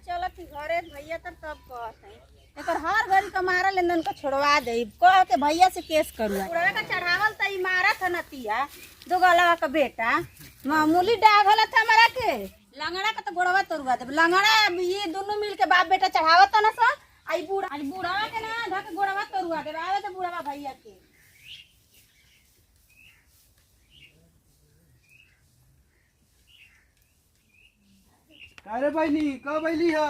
चलत ही घरे भैया तब कहत है एकर हर घड़ी का मारा लेनन को छोड़वा दे कह के भैया से केस करुआ उड़वे का चढ़ावल त ई मारत है नतिया दो गलवा का बेटा मामूली डाग होला था हमारा के लंगड़ा का तो गोड़वा तोड़वा दे लंगड़ा ये दोनों मिल के बाप बेटा चढ़ावत न सा आई बूढ़ा के ना धक गोड़वा तोड़वा दे आवे तो बूढ़वा भैया के अरे बहनी कब बैली हो?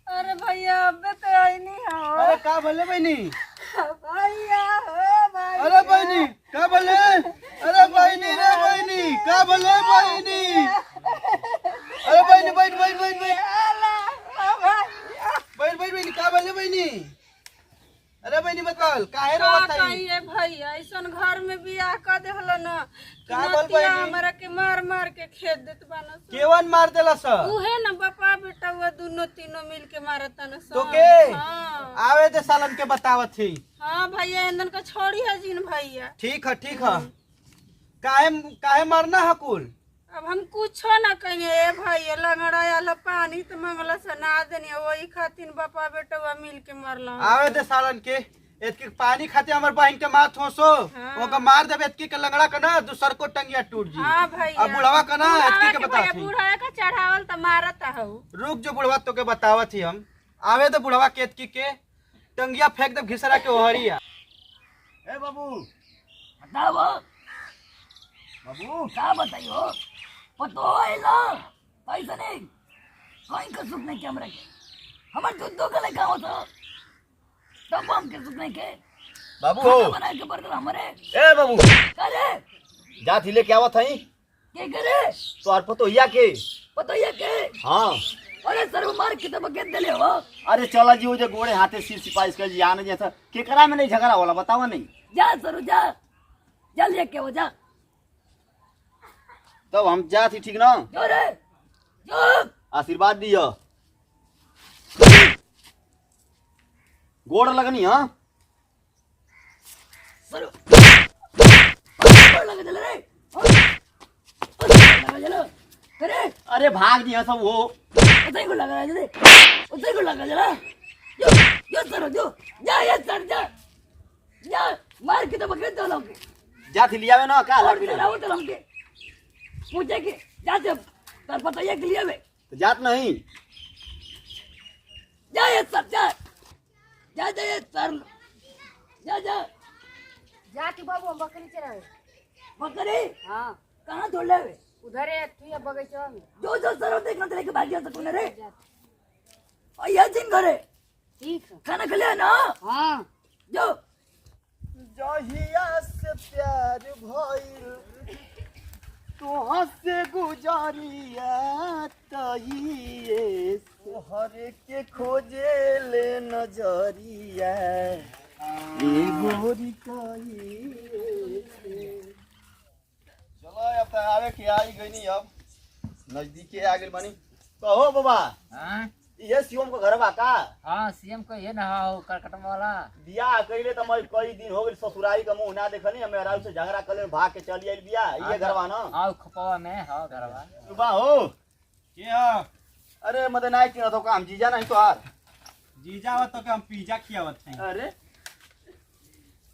अरे भैया अबे तो आई नहीं हो। अरे का बोले बहनी? भैया हो भाई। अरे बहनी का बोले? अरे बहनी रे बहनी का बोले बहनी? अरे बहनी बैठ बैठ बैठ बैठ बैठ बैठ बहनी का बोले बहनी? अरे बहनी बताओ काहे रोवत है? कहिए भैया ऐसन घर में बियाह कर देहल न का बोल बहनी? हमरा के मार मार के खेत देत बान केवन मार देला स? उहे न बापा बेटा वो दोनों तीनों मिल के मारत न तो के? हां आवे दे सालन के बतावत थी। हां भैया इंदन का छोड़ी है जिन भैया। ठीक है काहे काहे मरना है कुल? अब हम कुछो ना कहिए ए भैया लंगड़ा आला पानी तो मंगला से ना देनी वही खातिर बापा बेटा मिल के मरला। आवे दे सालन के एतकी पानी खाते हमर बहन के माथ होसो ओका मार देबे एतकी के लंगड़ा का ना दूसर को टंगिया टूट जी। हां भैया अब बुढ़वा का ना एतकी के बता थी बुढ़वा का चढ़ावल त मारत हो। रुक जो बुढ़वा तो के बतावत थी हम आवे दे बुढ़वा के एतकी के टंगिया फेंक दे घिसरा के ओहरिया। ए बाबू बताओ बाबू क्या बताइयो पतो है ना पैसा नहीं कोई का सुख नहीं कैमरा के हमार दुद्दो का लगा होता तब हम के सुख नहीं के बाबू हो बना के बर्गर हमारे ए बाबू करे जात हिले क्या आवत हई के करे तो आर पतो या के पतो ये के हां अरे सर मार के तब के देले हो। अरे चला जी वो जे गोड़े हाथे सिर सिपाइस कर जी आने जैसा केकरा में नहीं झगड़ा होला बतावा नहीं जा सर जा जा लेके हो जा तब हम जात ही ठीक ना जो रे जो आशीर्वाद दियो गोड़ लगनी हां सर लगा चल रे लगा चलो करे अरे भाग दिया सब वो उसे को लगा दे उसे को लगा जरा जो सर जो जा ये सर जा जा मार के तो बके दो लोग जात ही लियावे ना का लड़ भी चलाओ तो हमके पूछे कि जाते तर पता ये के लिए में तो जात नहीं जा ये सर जा जा जा ये सर जा जा जाके बाबू हम बकरी चरावे बकरी हां कहां छोड़ ले उधर है तू बगीचा में जो जो सर देखना तेरे के भाग गया तो रे और ये दिन करे ठीक है खाना खा लिया ना हां जो जहिया से प्यार भइल तोहा से गुजारिया तहिए तोहरे के खोजे ले नजरिया ए गोरी कहिए चलो अब तो आवे के आई गई अब नजदीके आ गई बानी कहो बाबा हां ये सीएम को घर बा का? हां सीएम को ये ना हो करकटम वाला बियाह कइले त मैं कई दिन हो गेल ससुराई का मुंह ना देखनी हमें राव से झगड़ा कले भाग के चली आइल बियाह ये घरवा ना आओ खपवा में हां घरवा बा हो के ह अरे मदन आई कि तो काम जीजा नहीं तो हार जीजा आवत तो के हम पिज्जा खियावत हैं। अरे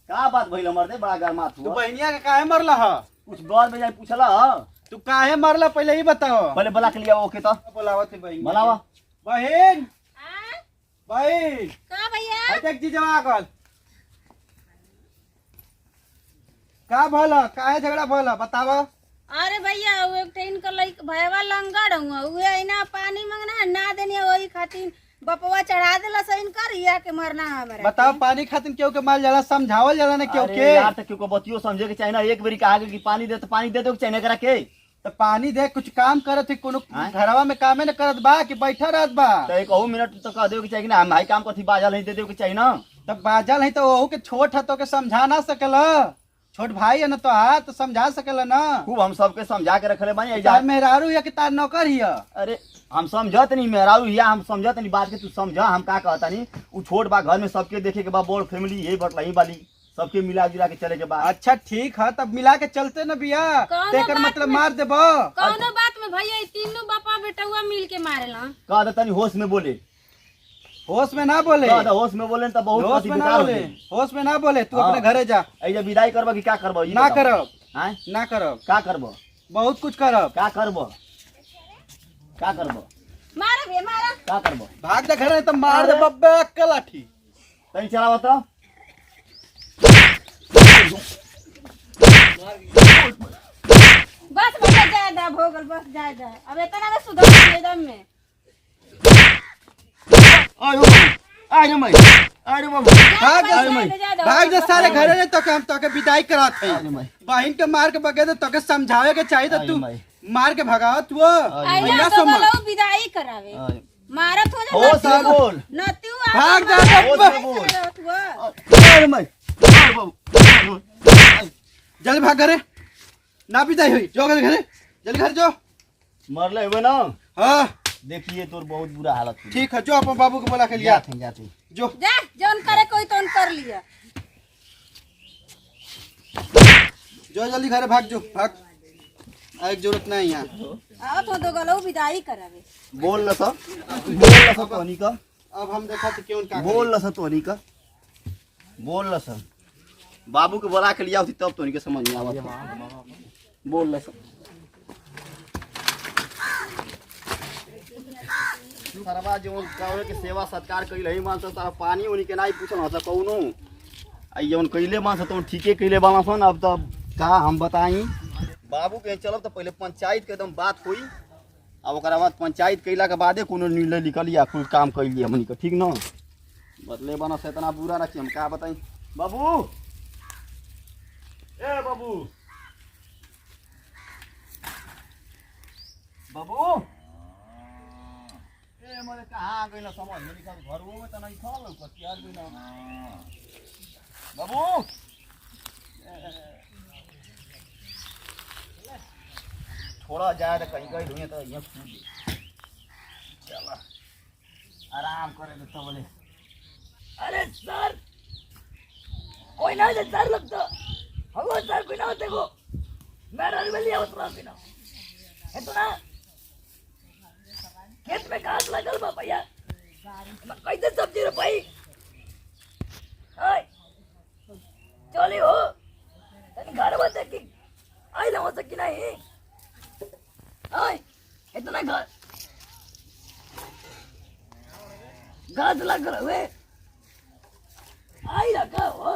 का बात भइल हमर दे बड़ा गरमा तू तू बहनिया के काहे मरला ह? कुछ गौर में जाई पूछला तू काहे मरला पहले ही बताओ। पहले बुला के लिया ओके तो बोलावत है बहन बुलावा बहन हां बहन का भैया देख जी जवा गल का भला काहे झगड़ा भला बतावा। अरे भैया वो एक ट्रेन का लई भयवा लंगड़ हुआ उहे आइना पानी मांगना ना देनी वही खातिर बपवा चढ़ा देला सइन कर या के मरना हमरा बताओ पानी खातिर क्यों के माल जाला समझावल जाला ना क्यों अरे के यार तो क्यों को बतियो समझे के चाहिए ना एक बारी कहा कि पानी दे तो पानी दे दो चाहिए करा के तो पानी दे कुछ काम करत है कोनो घरवा में कामे न करत बा कि बैठा रहत बा तो एक और मिनट तो कह दो कि चाहिए ना हम भाई काम कथी बाजा नहीं दे दो कि चाहिए ना तब बाजल है तो ओहू के छोट है तो के समझा ना सकल छोट भाई है ना तो आ तो समझा सकल ना। खूब हम सबके समझा के रखले बानी तार मेहरारू या कि तार नौकर हिया। अरे हम समझत नहीं मेहरारू हिया हम समझत नहीं बात के तू समझा हम का कहता नहीं उ छोट बा घर में सबके देखे के बा बड़ फैमिली यही बटलही वाली सबके मिला जुला के चले के बाद अच्छा ठीक है तब मिला के चलते न बिया तेकर मतलब मार देबो कौनो बात में भैया तीनों बापा बेटा बेटवा मिल के मारेला। कह दे तनी होश में बोले, होश में ना बोले, कह दे होश में बोले तो बहुत होश अति में ना बेकार हो बोले, जाई। होश में ना बोले। तू हाँ। अपने घरे जा। ऐ जे विदाई करबो कि क्या करबो? ना करब, हैं? ना करब, का करबो? बहुत कुछ करब। का करबो? का करबो? मारा बे मारा। का करबो? भाग जा घरे तो मार दे बब्बे अक्कल लाठी। तनी चलावो तो। बस बस जायदा भोगल बस जायदा। अब इतना में सुधर गई एकदम में। अरे मैं भाग जा, जायदा, भाग जा सारे घरे ने तो हम तोके विदाई करात है। अरे मैं बहन के मार के बगे तो तोके समझावे के चाहिए तो अरे तू मैं मार के भगावत तू। आइला अइला तो सो मार। गलो विदाई करावे। मारत हो जा होश में बोल। नतिउ भाग जा, होश में बोल। अरे मैं अरे बाबू जल्दी भाग घरे, ना विदाई हुई। जो घरे, जल्दी घर जो। मरले हुए ना। हाँ देखिए तोर बहुत बुरा हालत हुई। ठीक है, जो अपन बाबू को बोला के लिया। जाते जो जा जौन करे कोई तौन कर लिया। जो जल्दी घरे भाग, जो भाग। आए की जरूरत नहीं यहाँ। आओ तो दो गलो विदाई करावे। बोल न सब, बोल न सब तोनी का, अब हम देखा तो क्यों का बोल न सब तोनी का, बोल न सब। बाबू के बोला के लिया तब तोनी के समझ में आवत है। बोल न सब। सरवा जो कौवे के सेवा सत्कार कइल है मान तारा पानी उनी के नहीं पूछन हस कौनो। आई जवन कइले मान तो ठीके कइले बाला सन। अब तो का हम बताई बाबू के चलब तो पहले पंचायत के एकदम बात हुई। अब ओकरा बाद पंचायत कइला के बादे कोनो निर्णय निकलिया कुछ काम कइलिए हमनी के, ठीक न? बदले बना से इतना बुरा रखी हम का बताई। बाबू ए बाबू, बाबू ए मैले कहाँ गइल समझ में निकल घरवो में त नहीं खल कति आ गइल बाबू। थोड़ा जाए तो कहीं गई हुई तो ये कूद चला आराम करे तो बोले। अरे सर कोई ना है सर लगता हवा सर कोई ना होते को मैं रनवेली आवत रहा बिना है तो ना खेत में घास लगल बा भैया कैसे सब्जी रोपाई हाय चली हो तन घर में देख के आई ना हो सकी नहीं हाय इतना घास लग रहा है आई रखा हो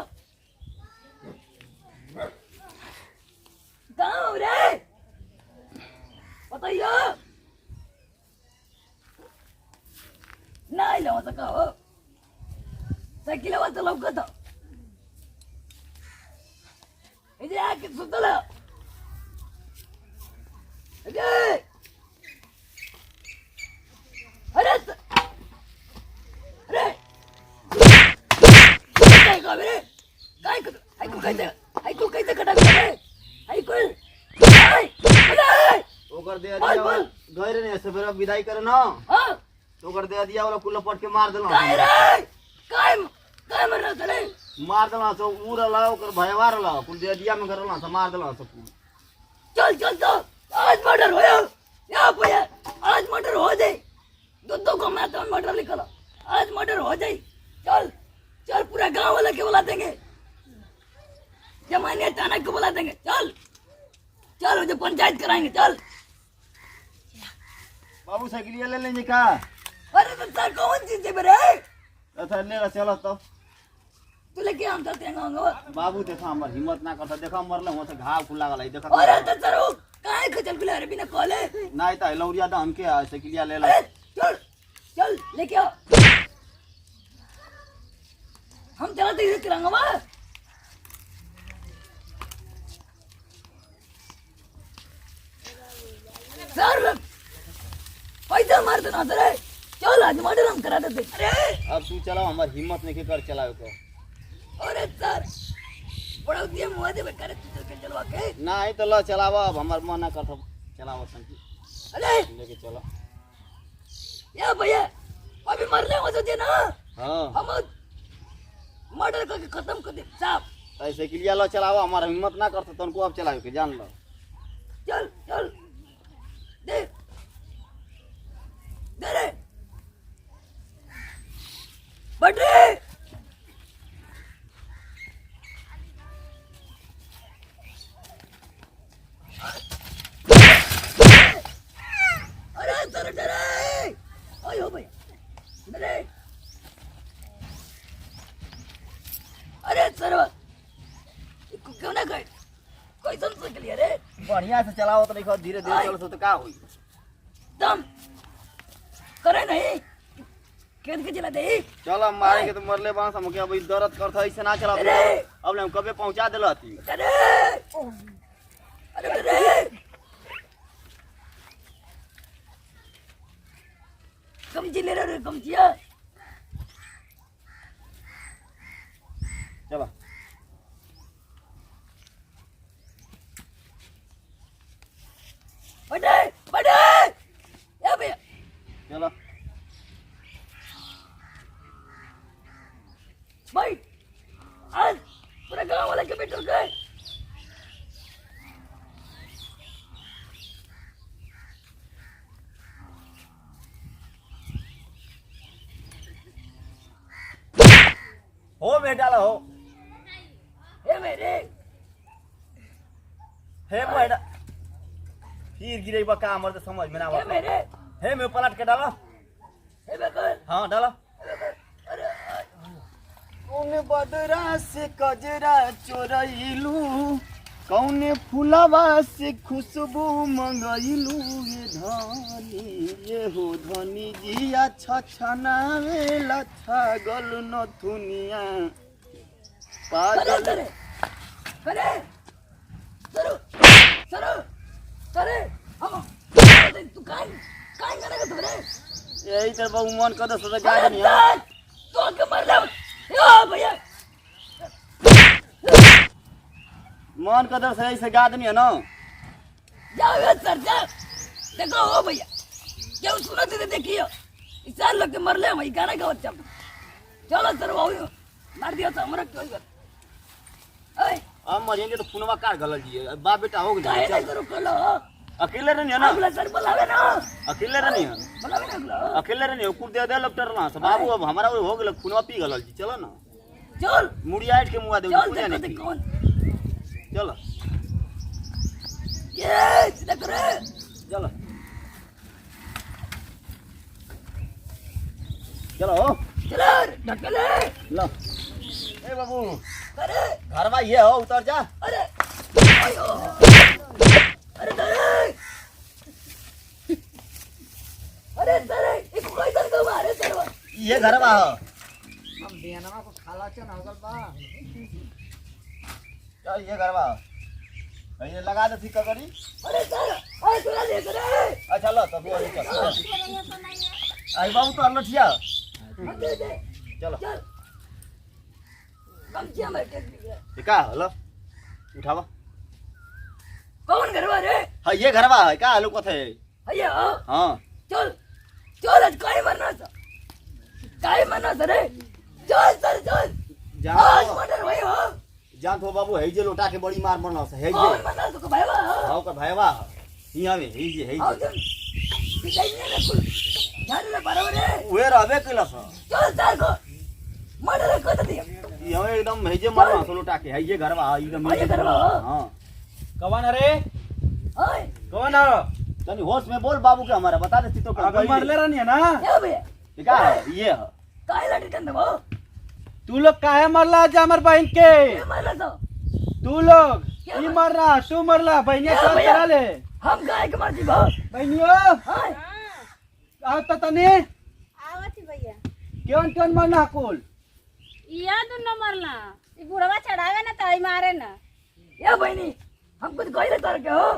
कहाँ हो रे बताइए नहीं लो सका हो साइकिल वाला तो लौका था इधर आके सुतला अरे अरे अरे काय का रे काय को आई को कैसे कटा रे आई को अरे ओकर दे दिया गए रे से फिर विदाई करे ना। हां तो ओकर दे दिया वाला कुल पट के मार देला। काय रे काय काय मर रहा रे मार देला तो उड़ला ओकर भयवा रहला कुल दे दिया में करला तो मार देला सब। चल चल तो आज मर्डर होया यहाँ पे आज मर्डर हो जाए दो को मैं तो मर्डर निकला आज मर्डर हो जाए चल चल पूरा गांव वाला के बुला देंगे जमाने अचानक को बुला देंगे चल चल मुझे पंचायत कराएंगे चल बाबू साइकिल ले लेंगे का? अरे तो सर कौन चीज है मेरे अच्छा ले चलो तो तू लेके हम चलते हैं बाबू देखा हमर हिम्मत ना करता देखा मरले हो से घाव खुल लागल है देखा। अरे तो सर वो काहे खचल पिला रे बिना कॉले नहीं तो लौरिया दाम के साइकिल ले ले। अरे चल चल लेके आओ हम चलते इधर किरंगवा सर पैसा मार देना सर चल आज मर्डर हम करा देते अरे अब तू चलाओ हमार हिम्मत नहीं के कर चलाओ को। अरे सर बड़ा दिया मुआ दे करे तू चल के चलवा के नहीं तो ला चलावा अब हमार मन ना करता चलावा संकी अरे लेके चला। या भैया अभी मरने हो सोचे ना हां हम मर्डर करके खत्म कर दे साहब ऐसे के लिए ला चलावा हमार हिम्मत ना करता तनको अब चलाओ के जान लो। चल चल दे अरे अरे सर क्यों ना गए कोई समझ के लिए रे बढ़िया से चलाओ तो नहीं धीरे धीरे चलो तो का होई दम करे नहीं खेत के चला दे चलो मारे के तो मरले बांस हमके अब दर्द करता ऐसे ना चला अरे! अब हम कबे पहुंचा देलती अरे अरे अरे कमजी ले रहे कमजिया चलो बड़े बड़े ये भैया चलो भाई आज पूरा गांव वाले के बेटे गए हो बेटा लो हे मेरे हे बेटा फिर गिरे बा का हमर तो समझ में ना हे आवा मेरे हे में पलट के डालो हे बेकर हां डालो अरे कौन बदरा से कजरा चोरैलू कौन फुलवा से खुशबू मंगैलू ये धनी ये हो धनी जिया छछनावे लछा गल नथुनिया अरे पागल अरे अरे सरो सरो अरे हम तू काई काई करने का तुमने यही तर बहु मन कद सदा गाड़ी नहीं है तो के मर ले यो भैया मन कदर से ऐसे गाड़ी नहीं है ना जाओ ये सर जा देखो ओ भैया क्या सुना दे देखियो इस साल लोग के मर ले भाई गाना गाओ चलो सर वो मार दिया तो हमरा क्यों कर ओए अब मरेंगे तो पुनवा काट गलल जी बाप बेटा हो गया काहे नहीं करो कलो अकेले रहनी है ना अगला सर बुलावे ना अकेले रहनी है बुलावे ना अगला अकेले रहनी है कुछ दे दे डॉक्टर ना सब बाबू अब हमारा हो गेल पुनवा पी गलल जी चलो ना चल मुड़िया के मुआ दे चल पूजा देखो नहीं देख कौन चलो ये सीधा करे चलो चलो चलो ढकले लो ए बाबू अरे घर में ये हो उतर जा अरे आयो अरे अरे अरे एक कोई तर को मारे सरवा ये घर में हो हम बियानमा को खाला चन होगल बा चल ये घर में हो ये लगा दे सिक्का करी अरे सर अरे तोला ले करे अच्छा लो तब वो चल आई बाबू तो अल्लाह ठिया दे दे चलो चल कम किया मैं टेक दिया ये का हेलो उठावा कौन घरवा रे हाँ ये घर में है का आलू कथे भैया हाँ चल चल आज काय मरना सर रे चल सर चल आज जान मर्डर भाई हो जान तो बाबू है जे लोटा के बड़ी मार मरना से है कौन जे मरना तो भाई हो हां का भाईवा हिया में है आओ जे जन दिखाई नहीं ना कुल जान ले बराबर है वे रहबे कैलस चल सर को मर्डर कर दिया ये एकदम है जे मरना से लोटा के है जे घर में एकदम है जे घरवा, हाँ। हां कौन रे ओए कौन है तनी होश में बोल बाबू के हमारा बता दे तो अभी मरले रहनी है ना ये भैया ये का है ये है काय लड़ी कंद वो तू लोग काहे मरला आज हमर बहन के ये मरना तो तू लोग ई मरना तू मरला बहनिया क्या चल भैया? करा ले हम गाय के मर्जी भाव बहनियो हां आओ तो तने आवत भैया कौन कौन मरना कुल इया दू न मरला ई बुढ़वा चढ़ावे ना तई मारे ना ये बहनी हम कुछ कहले तर के हो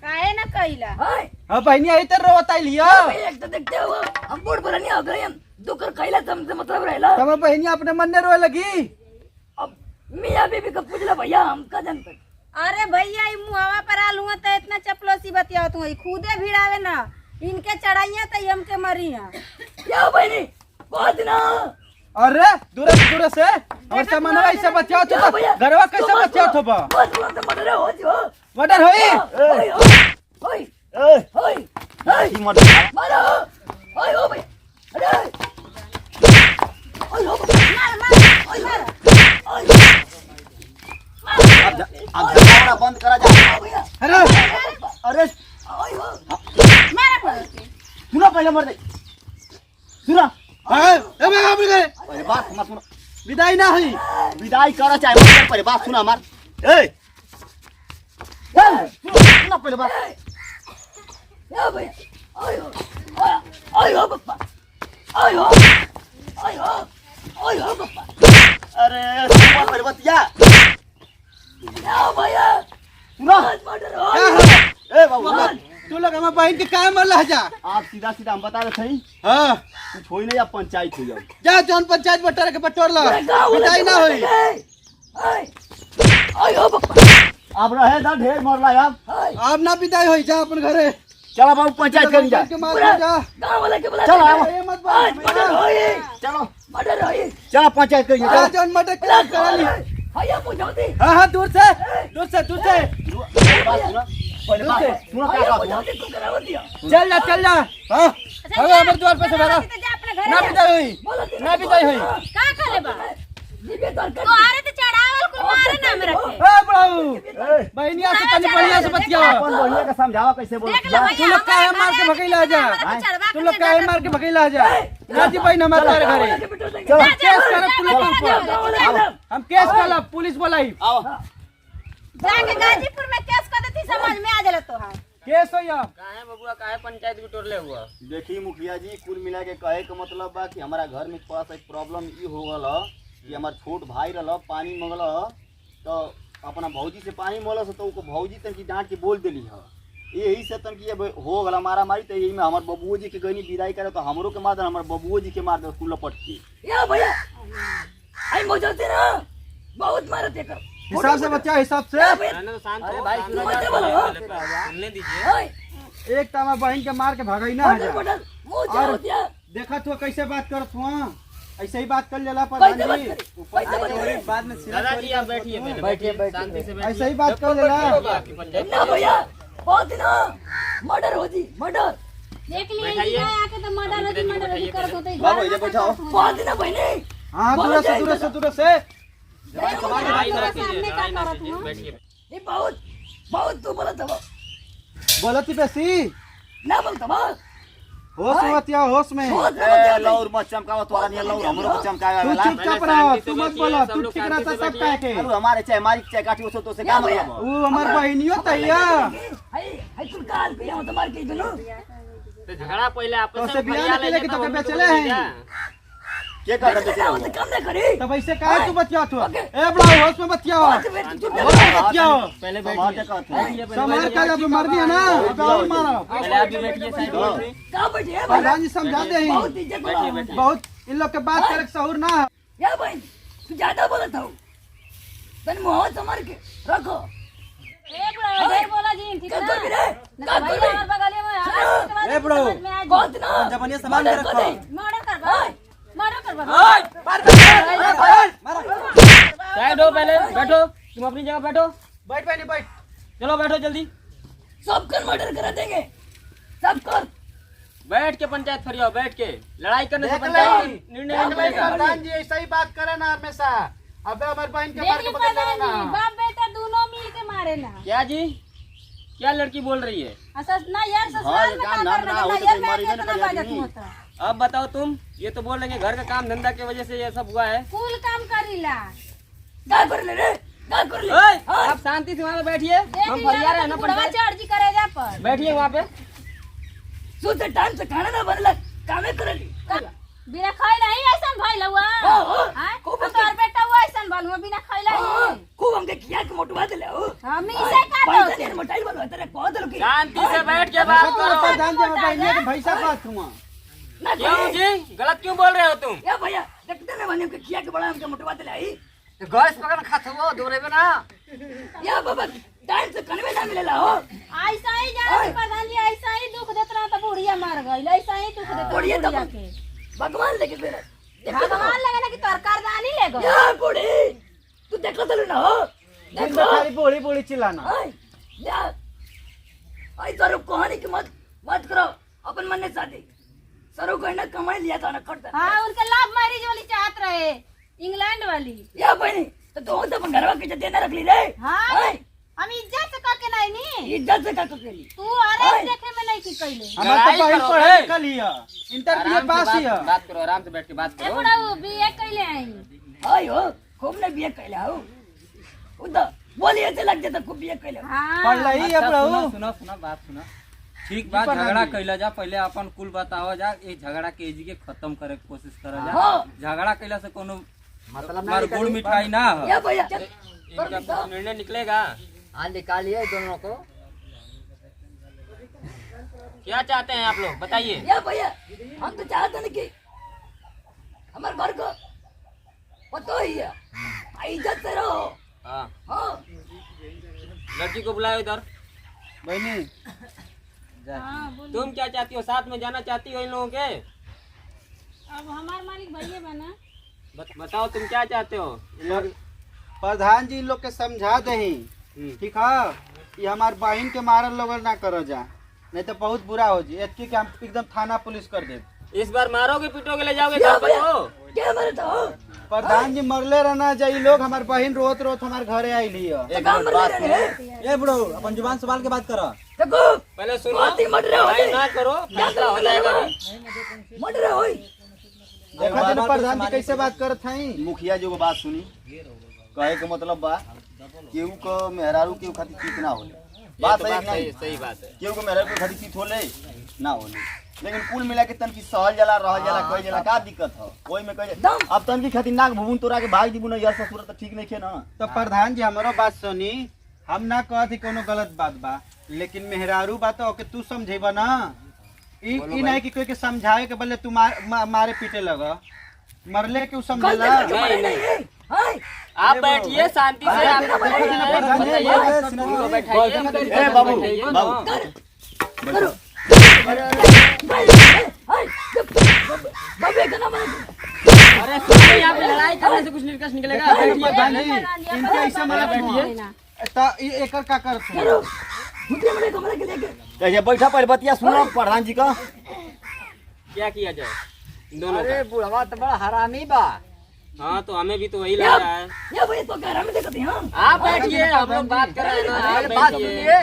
काहे ना कइला हां हां बहनिया इधर रोता लिया भैया एक तो देखते हो हम बूढ़ पर नहीं हो गए हम दुकर कहला समझे मतलब रहला तब बहनिया अपने मन ने रोए लगी अब मियां बीबी का पूछला भैया हम का जानते अरे भैया ई मुहावा पर आलू त इतना चपलोसी बतिया तू खुदे भिड़ावे ना इनके चढ़ाइया त हमके मरिया क्या बहनी बहुत ना अरे दूर से और सामान ऐसे बचाओ तो घरवा कैसे बचाओ तो बा बहुत बहुत मर्डर हो जो मर्डर होई ओए ओए ए ओए की मत मारो ओए ओ भाई अरे ओए ओ मार मार मार ओए अब झगड़ा बंद करा जा भैया अरे अरे ओए ओ मार सुना पहले मर दे सुना ए मैं आप गए पहले बात मत सुनो विदाई ना हुई विदाई करा चाहे मत कर, पहले बात सुना हमार ए सुना पहले बात या भैया आयो आयो पप्पा आयो आयो आयो पप्पा अरे सुना पहले बात या भैया सुना मर्डर हो क्या है ए बाबू तू लोग हमारे बहन के काय मरला जा आप सीधा सीधा हम बता रहे थे हाँ कुछ होई नहीं, अब पंचायत हो जाओ जा जौन पंचायत बटर के बटोर ला विदाई ना हुई आयो पप्पा अब रहे था ढेर मरला अब अब ना विदाई हुई जा अपन घरे चलो बाबू पंचायत कर जा के मार के जा गांव वाले के बुला चलो आओ ए मत आज मर्डर बोल होई चलो मर्डर होई चलो पंचायत कर जा जौन मटर के करा ली भैया मुझे हाँ हाँ दूर से बात सुना पहले बात सुना क्या कहा मुझे को करा दिया चल जा हाँ अरे हमारे द्वार पे से भरा ना विदाई हुई ना विदाई हुई का करे बा जीवे दर तो आरे तो चढ़ावल को मारे ना में रखे ए बाबू बहनिया से तनी बढ़िया से बतिया अपन बढ़िया का समझावा कैसे बोल देख ले तू लोग काहे मार के भगैला जा तू लोग काहे मार के भगैला जा राजी भाई न हमारे घरे चलो केस करब पुलिस पर हम केस करब पुलिस बुलाई आओ जाके गाजीपुर में केस कर देती समझ में आ जाला तोहार केस होया काहे बबुआ काहे पंचायत बिटोर ले हुआ? देखी मुखिया जी कुल मिला के कहे के मतलब बा कि हमारा घर में थोड़ा सा प्रॉब्लम ई हो गल कि हमार छोट भाई रहा पानी मंगल तो अपना भौजी से पानी मंगल तो उसको भौजी तन की डांट के बोल दिली है यही से तन की अब हो गला मारा मारी तो यही में हमारे बबुओ जी के गनी विदाई करे तो हमरो के मार दे हमारे बबुओ जी के मार दे कुल लपट के या भैया आई मौजूद थे ना बहुत मारे थे कर हिसाब से बच्चा हिसाब से रहने तो शांत हो भाई सुनो मत जा बोलो। सुनने दीजिए। एक तो हमारे बहन के मार के भगाई ना मर्डर मर्डर मुंह जा और दिया देखा तू कैसे बात करत हुआ ऐसे ही बात कर लेला कैसे प्रधान बात जी करी कैसे बात करी बाद में सिरा दादाजी आप बैठिए पहले बैठिए शांति से बैठिए। ऐसे ही बात कर लेला आपकी पंचायत ना भैया बहुत ना मर्डर हो जी मर्डर देख लिए बैठाइए। आके तो मर्डर करत होते बाबू इधर बैठाओ बहुत ना बहने हाँ दूर से लड़ाई ना कीजिए लड़ाई ना कीजिए बैठिए। ये बहुत बहुत तू बोला था बोलत ही बेसी ना बोलता बस होश में बतिया होश में बहुत ए लौर मत चमकावा तोरा नहीं लौर हमरो को चमकावे तू वाला चुपचाप रहो तू मत बोलो तू ठीक रहता सब कह के अरे हमारे चाहे मारी चाहे काटी उसो तो से काम है वो हमार बहनियो तैया हाय तू काल पे हम तुम्हारे के दिलो तो झगड़ा पहले आपस तो में से बियाह फरिया न ले के जाता तो हम बेचले हैं के कर रहे क्या थे होता काम ना करे तब ऐसे काहे तू बतिया तू ए बड़ा होश में बतिया होश में बतिया पहले समाज बैठिए का कहते समार का जब मर दिया ना अब और मारो पहले आप भी बैठिए साइड में। का बैठे है प्रधान जी समझा दे बहुत इज्जत वाला बहुत इन लोग के बात करे सहूर ना है। या भाई तू ज्यादा बोला था तन मुंह संभाल के रखो ए बड़ा ढेर बोला जी ठीक क्या ना कर रे ना क्या तो कर भैया रे हमारे बगल में ए ब्रो बहुत ना जबनिया सामान में रखो मर्डर कर बा मर्डर कर बा साइड हो पहले बैठो तुम अपनी जगह बैठो बैठ बहनी बैठ चलो बैठो जल्दी सब कर मर्डर करा देंगे सब कर बैठ के पंचायत फरियाओ बैठ के लड़ाई करने से देख पंचायत ले। निर्णय नहीं मिलेगा। प्रधान जी ऐसा ही बात करे ना हमेशा अबे हमारे बहन के मार के देखिए बगल प्रधान ना जी बाप बेटा दोनों मिल के मारे ना क्या जी क्या लड़की बोल रही है? असस ना यार ससुराल में काम का ना करना हो ना तो यार कोई मैं मरी ना कितना करी बजट आदमी। होता अब बताओ तुम ये तो बोल रहे हैं घर का काम धंधा की वजह से ये सब हुआ है। कुल काम करीला क्या कर ले रे क्या कर ले ओए, आप शांति से वहाँ पे बैठिए देख हम लिया फरिया रहे हैं ना ना बुढ़वा पंचायत चढ़ जी करेजा पर बैठिए वहाँ पे। सोचे टाइम से खाना ना बनला कामे करेली बिना खइला ही ऐसन भइल हुआ हां खूब तोर बेटा हुआ ऐसन भइल हुआ बिना खइला ही खूब हमके किया के मोटवा देले हो हम इसे का पैसा तो नहीं मोटाई बनवा तेरे कह दलो कि शांति से बैठ के बात करो। प्रधान जी हमारे बहनिया के भैसा बात हुआ ना क्यों जी गलत क्यों बोल रहे हो तुम? या भैया देखते ना बने हमके किया के बड़ा हमके मोटवा देले आई गैस पकड़ खाते हो दोरे में ना। या बाबा टाइम से कनवे ना मिलेला हो ऐसा ही जान प्रधान जी ऐसा ही दुख देत रहा तो बुढ़िया मार गइल ऐसा ही दुख देत बुढ़िया तो बुढ़िया के भगवान लेके फिर भगवान लगे ना कि तरकार दानी ले गो या बूढ़ी तू देखो चलो ना हो देखो खाली बोली बोली चिल्लाना आई या आई सरो कहानी की मत मत करो अपन मन ने शादी सरो कहना कमाई लिया था ना करता हां उनके लव मैरिज वाली चाहत रहे इंग्लैंड वाली या बहनी तो तू तो अपन घरवा के देना रख ली रे हाँ। आई, हम इज्जत से करके नहीं नी इज्जत से का केली तू अरे देखे में नहीं की कइले हमार तो बहन पढ़े निकल हिया इंटर बीए पास हिया। बात करो, आराम से बैठ के बात ए करो। बुढ़ऊ बीए कइले आई हाय हो खूब ने बिया कैला हो उदा बोलिए से लग जाता खूब बिया कैला हां पढ़ लही है अच्छा, प्रभु। सुनो सुनो बात सुनो। ठीक बात, झगड़ा कैला जा, पहले अपन कुल बताओ जा, ये झगड़ा के जी के खत्म करे के कोशिश करा जा। हाँ। झगड़ा कैला से कोनो मतलब मार गुड़ मिठाई ना हो। या भैया इनका कुछ निर्णय निकलेगा। हाँ निकालिए दोनों को। क्या चाहते हैं आप लोग, बताइए। या भैया हम तो चाहते हैं कि हमारे घर को पता ही है इज्जत से रहो। हाँ, हाँ लड़की को बुलाओ इधर। बहनी तुम क्या चाहती हो, साथ में जाना चाहती हो इन लोगों के? अब हमार मालिक भैया बना बताओ तुम क्या चाहते हो इन लोग? प्रधान जी इन लोग के समझा दही ठीक है, ये हमार बहन के मारल लोग ना करो जा, नहीं तो बहुत बुरा हो जी। एतकी के हम एकदम थाना पुलिस कर दे। इस बार मारोगे पीटोगे, ले जाओगे या घर भैया को? क्या मारे तो प्रधान जी मरले रहना चाहिए लोग, हमार बहन रोत रोत हमार घरे आई लिया। एक मिनट बात सुनो। ए बुढ़ऊ अपन जुबान संभाल के बात करो। देखो पहले सुनो, माती मर रहे हो लड़ाई ना करो, फैसला हो जाएगा अभी। मर रहे हो देखा थे प्रधान जी कैसे बात करत हई। मुखिया जी को बात सुनी, कहे के मतलब बा केहू को मेहरारू केहू खातिर ठीक ना होले। बात ये तो सही नहीं, सही बात है। केहू को मेहरारू के खातिर ठीक होले ना होले, लेकिन कुल मिला के तनकी सहल जला रहल जला कह जला का दिक्कत है कोई में कह। अब तनकी खातिर नाक भून तोरा के भाग दीबू ना यार, ससुर तो ठीक नहीं खे ना। तो प्रधान जी हमारो बात सुनी, हम ना कहती कोनो गलत बात बा, लेकिन मेहरारू बात ओके तू समझेबा ना। ई नहीं कि कोई के समझाए के बदले तू मारे पीटे लगा, मरले के उ समझेला। नहीं नहीं, आप बैठिए शांति से, आप बताइए, उनको बैठाइए। ए बाबू बाबू करो बाबे का नाम अरे सुनिए, यहाँ पे लड़ाई करने से कुछ निष्कर्ष निकलेगा। बैठिए, प्रधान जी इनके ऐसे मना बैठिए तो एकर का कर करो मुद्रे मरे कमरे के लेके कहिए बैठा, पहले बतिया सुनो प्रधान जी का। क्या किया जाए दोनों का? अरे बुढ़वा तो बड़ा हरामी बा। हाँ तो हमें भी तो वही लग रहा है। या भैया तो कह रहा मैं देखते हैं आप बैठिए, हम लोग बात कर रहे हैं ना, आप बात बैठिए, सुनिए,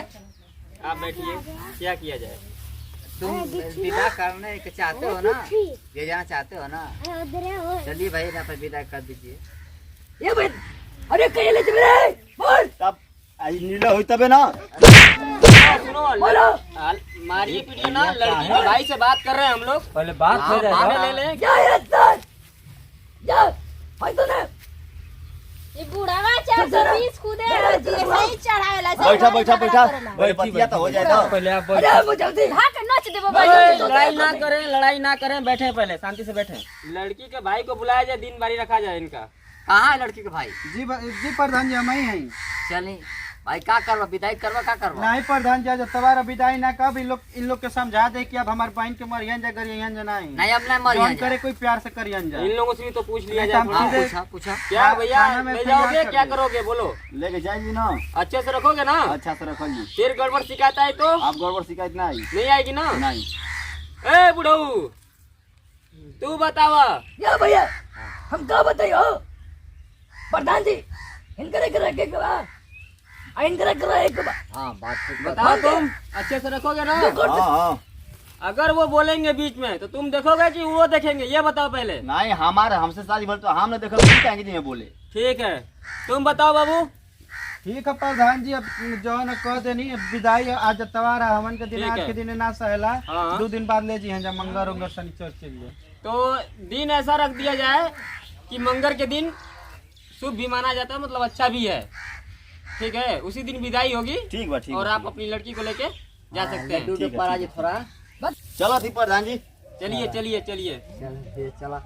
आप बैठिए। क्या किया जाए? तुम विदा करने के चाहते हो ना, ले जाना चाहते हो ना, चलिए भाई ना पर विदा कर दीजिए। ये भाई अरे कहीं ले चले रे बोल तब आई नीला हुई तबे ना। सुनो, बोलो मारिए पीटिए ना, लड़की के भाई से बात कर रहे हैं हम लोग। पहले बात हो जाएगा, ले ले। क्या है सर जा भाई तो ना ये बुढ़ावा 420 कूदे सही चढ़ावेला बैठा बैठा बैठा, बतिया तो हो जाएगा। पहले आप अरे मुझे जल्दी भाग के नच देबो लड़ाई ना करें, लड़ाई ना करें, बैठे पहले शांति से बैठे। लड़की के भाई को बुलाया जाए, दिन बारी रखा जाए इनका। कहाँ है लड़की के भाई? जी प्रधान जी हम ही हैं। चलिए भाई का करवा, विदाई करवा का करवा? नहीं प्रधान जी तबारा विदाई ना कब इन लोग के समझा दे कि अब हमारे बहन के मरियन जा गरियन जा नहीं नहीं अब नहीं मर जौन करे कोई प्यार से करियन जा। इन लोगों से भी तो पूछ लिया नहीं, जाए। हम थोड़ा। सीधे- पूछा पूछा क्या भैया खाना में ले तैयार जाओगे, कर क्या दो। करोगे बोलो? लेके जाएंगी ना, अच्छे से रखोगे ना? अच्छा से रखिए। फिर गड़बड़ शिकायत आई तो आप गड़बड़ शिकायत ना आई। नहीं आएगी ना? नहीं ए बुढ़ऊ तू बतावा। या भैया हम क्या बताइयो प्रधान जी इनकरे करे के बा इनकरे करे के बा हाँ बात ठीक बताओ तुम अच्छे से रखोगे ना? हाँ हाँ अगर वो बोलेंगे बीच में तो तुम देखोगे कि वो देखेंगे, ये बताओ पहले। नहीं, हमारे हमसे शादी भर तो हमने देखा नहीं कहेंगे जी बोले। ठीक है, तुम बताओ बाबू। ठीक है प्रधान जी अब जो है ना कह देनी विदाई आज तवारा हवन के दिन, ठीक आज है। के दिन ना सहला हाँ। 2 दिन बाद ले जी हैं जब मंगल उंगर शनिचर चलिए। तो दिन ऐसा रख दिया जाए कि मंगल के दिन शुभ भी माना जाता है, मतलब अच्छा भी है। ठीक है, उसी दिन विदाई होगी ठीक बा ठीक और बा, आप ठीक अपनी लड़की को लेके जा सकते हैं। ड्यूटी पर आज थोड़ा बा। चलो थी प्रधान जी। चलिए चलिए चलिए चला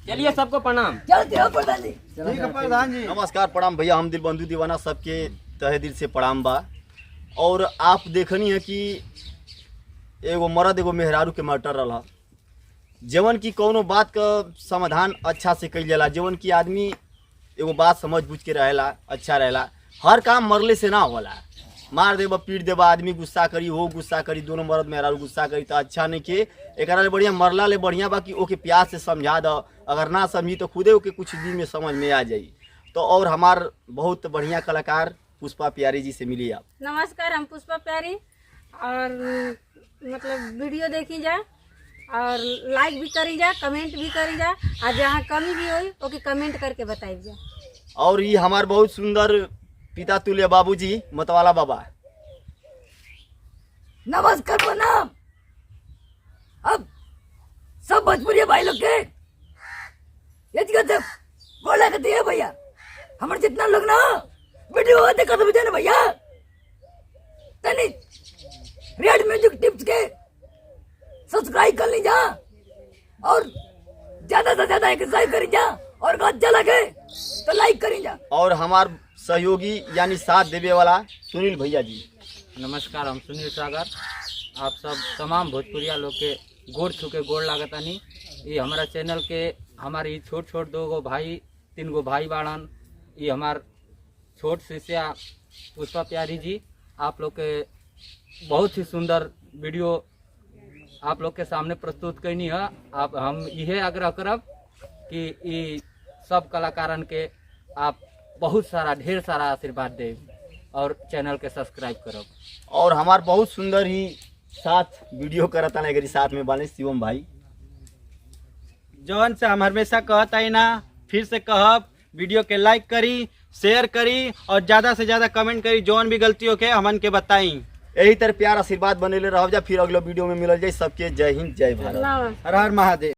चलिए, सबको प्रणाम। चलते हो प्रधान जी ठीक है प्रधान जी। नमस्कार प्रणाम भैया, हम दिल बंधु दीवाना सबके तहे दिल से प्रणाम बा। और आप देखनी है कि एगो मर्द एगो मेहरारू के मैटर रहा, जवन की कोनो बात का समाधान अच्छा से कइल जाला, जवन की आदमी एगो बात समझ बूझ के रहेला, अच्छा रहेला। हर काम मरले से ना होला, मार देबा पीट देबा, आदमी गुस्सा करी, हो गुस्सा करी, दोनों मर्द मेहरारू गुस्सा करी तो अच्छा नहीं के। एकरा ले बढ़िया मरला ले बढ़िया बाकी ओके प्यार से समझा दो, अगर ना समझी तो खुदे ओके कुछ दिन में समझ में आ जाई। तो और हमार बहुत बढ़िया कलाकार पुष्पा प्यारी जी से मिलिए आप। नमस्कार, हम पुष्पा प्यारी और मतलब वीडियो देखी जा और लाइक भी करी जा, कमेंट भी करी जा और जहाँ कमी भी होई ओके कमेंट करके बताई जा। और ये हमारे बहुत सुंदर पिता तुल्य बाबूजी मतवाला बाबा। नमस्कार प्रणाम। अब सब भोजपुरी भाई लोग के बोला करते हैं भैया, हमारे जितना लोग ना वीडियो देखा तो ना भैया तनी रेड म्यूजिक टिप्स के सब्सक्राइब कर लीजा और ज्यादा से ज्यादा एक्सरसाइज करी जा और अच्छा लगे तो लाइक करी जा। और हमार सहयोगी यानी साथ देवे वाला सुनील भैया जी। नमस्कार, हम सुनील सागर। आप सब तमाम भोजपुरिया लोग के गोड़ छू के गोड़ लागतानी। ये हमारा चैनल के हमारे छोट छोट 2 गो भाई 3 गो भाई बाड़न। ये हमार छोट शिष्या पुष्पा प्यारी जी आप लोग के बहुत ही सुंदर वीडियो आप लोग के सामने प्रस्तुत करनी है। आप हम यह आग्रह करब कि ये सब कलाकारन के आप बहुत सारा ढेर सारा आशीर्वाद दे और चैनल के सब्सक्राइब करब। और हमार बहुत सुंदर ही साथ वीडियो करता ना साथ में बाले शिवम भाई। जौन से हम हमेशा कहता ही ना, फिर से कहब, वीडियो के लाइक करी, शेयर करी और ज़्यादा से ज़्यादा कमेंट करी। जौन भी गलती हो के हमन के बताई। यही तरह प्यार आशीर्वाद बनेले रह जा। फिर अगले वीडियो में मिलल जाए। सबके जय हिंद, जय भारत, नमस्कार। हर हर महादेव।